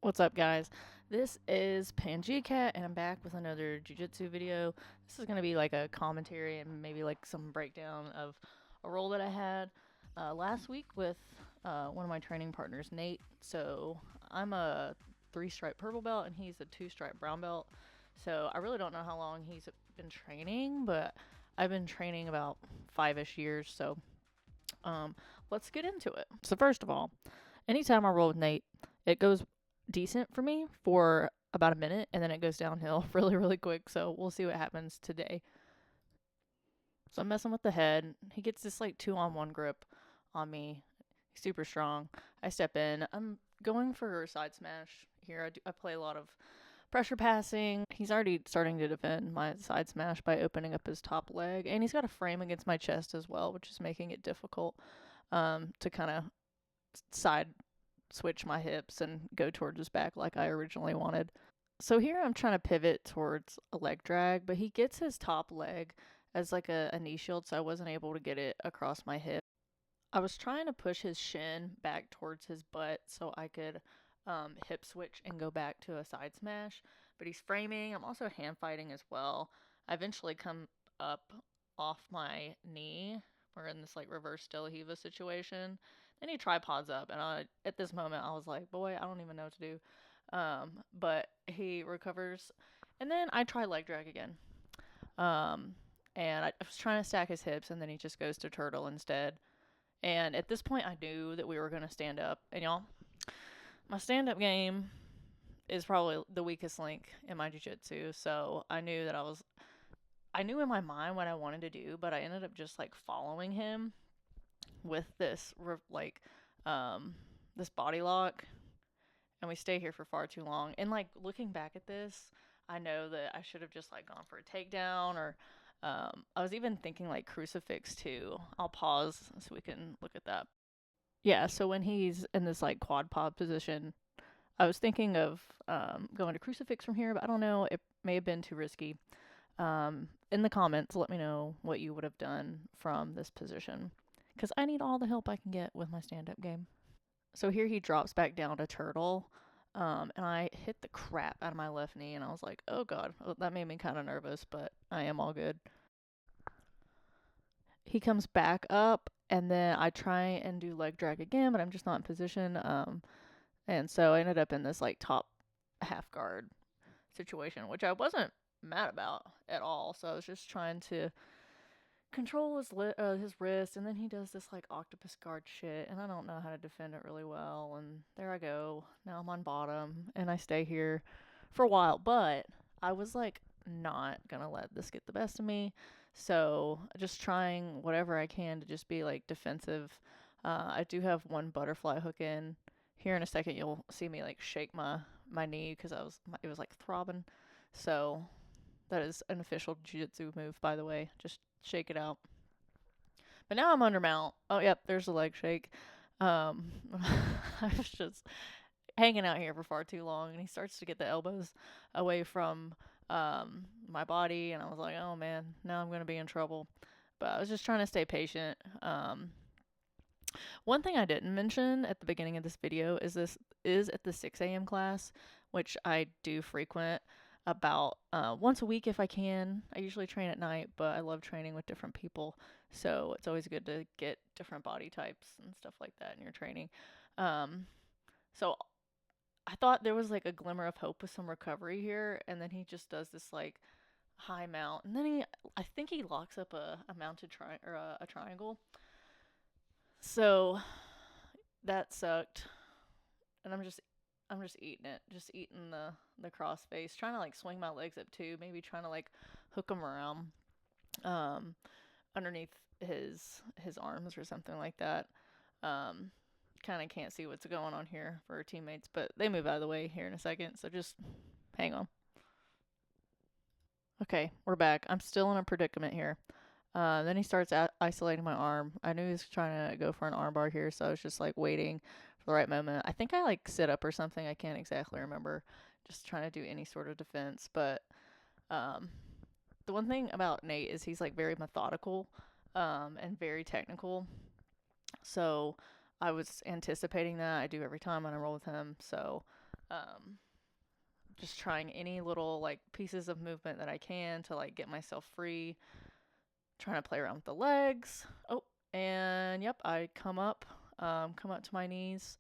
What's up, guys? This is Pangea Cat, and I'm back with another jiu-jitsu video. This is going to be like a commentary and maybe like some breakdown of a role that I had last week with one of my training partners, Nate. So I'm a 3-stripe purple belt, and he's a 2-stripe brown belt. So I really don't know how long he's been training, but I've been training about 5-ish years. So um, let's get into it. So first of all, anytime I roll with Nate, it goes decent for me for about a minute, and then it goes downhill really, really quick. So we'll see what happens today. So I'm messing with the head. He gets this like 2-on-1 grip on me. He's super strong. I step in. I'm going for a side smash here. I play a lot of pressure passing. He's already starting to defend my side smash by opening up his top leg, and he's got a frame against my chest as well, which is making it difficult to kind of side switch my hips and go towards his back like I originally wanted. So here I'm trying to pivot towards a leg drag, but he gets his top leg as like a knee shield, so I wasn't able to get it across my hip. I was trying to push his shin back towards his butt so I could hip switch and go back to a side smash, but he's framing. I'm also hand fighting as well. I eventually come up off my knee. We're in this like reverse De La Hiva situation. Then he tripods up, and at this moment I was like, boy, I don't even know what to do. But he recovers, and then I try leg drag again. Um, and I was trying to stack his hips, and then he just goes to turtle instead. And at this point, I knew that we were going to stand up. And y'all, my stand up game is probably the weakest link in my jiu-jitsu. So I knew that I knew in my mind what I wanted to do, but I ended up just like following him with this, this body lock. And we stay here for far too long. And like looking back at this, I know that I should have just like gone for a takedown, or I was even thinking like crucifix too. I'll pause so we can look at that. Yeah, so when he's in this like quad pod position, I was thinking of going to crucifix from here, but I don't know. It may have been too risky. In the comments, let me know what you would have done from this position, because I need all the help I can get with my stand-up game. So here he drops back down to turtle, and I hit the crap out of my left knee, and I was like, oh god, that made me kind of nervous, but I am all good. He comes back up, and then I try and do leg drag again, but I'm just not in position. And so I ended up in this like top half guard situation, which I wasn't mad about at all. So I was just trying to control his wrist, and then he does this like octopus guard shit, and I don't know how to defend it really well. And there I go. Now I'm on bottom, and I stay here for a while. But I was like not gonna let this get the best of me. So just trying whatever I can to just be like defensive. I do have one butterfly hook in. Here in a second, you'll see me like shake my knee because it was like throbbing. So that is an official jiu-jitsu move, by the way. Just shake it out. But now I'm under mount. Oh, yep, there's the leg shake. Um, I was just hanging out here for far too long, and he starts to get the elbows away from my body, and I was like, oh man, now I'm gonna be in trouble. But I was just trying to stay patient. One thing I didn't mention at the beginning of this video is this is at the 6 a.m. class, which I do frequent about once a week if I can. I usually train at night, but I love training with different people, so it's always good to get different body types and stuff like that in your training. So I thought there was like a glimmer of hope with some recovery here, and then he just does this like high mount, and then I think he locks up a mounted a triangle. So that sucked, and I'm just eating it, just eating the cross face, trying to like swing my legs up too, maybe trying to like hook them around um underneath his arms or something like that. Um Kind of can't see what's going on here for our teammates, but they move out of the way here in a second, so just hang on. Okay, we're back. I'm still in a predicament here. Then he starts isolating my arm. I knew he was trying to go for an armbar here, so I was just like waiting for the right moment. I think I like sit up or something. I can't exactly remember. Just trying to do any sort of defense. But um, the one thing about Nate is he's like very methodical and very technical. So I was anticipating that. I do every time when I roll with him. So Just trying any little like pieces of movement that I can to like get myself free. Trying to play around with the legs. Oh, and yep, I come up to my knees.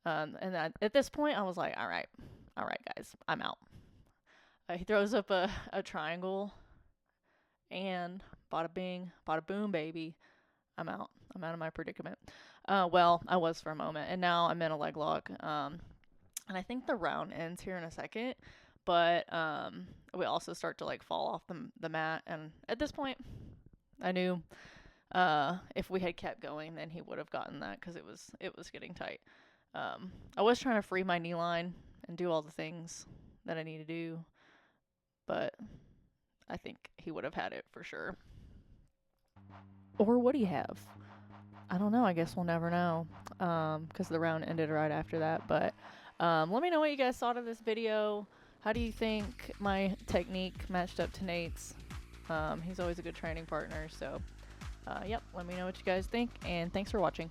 And then at this point, I was like, all right, guys, I'm out. He throws up a triangle, and bada bing, bada boom, baby. I'm out. I'm out of my predicament. Well, I was for a moment, and now I'm in a leg lock. And I think the round ends here in a second, but we also start to like fall off the mat. And at this point, I knew if we had kept going, then he would have gotten that because it was getting tight. I was trying to free my knee line and do all the things that I need to do, but I think he would have had it for sure. Or would he have? I don't know. I guess we'll never know because the round ended right after that. But let me know what you guys thought of this video. How do you think my technique matched up to Nate's? He's always a good training partner. So, yep, let me know what you guys think. And thanks for watching.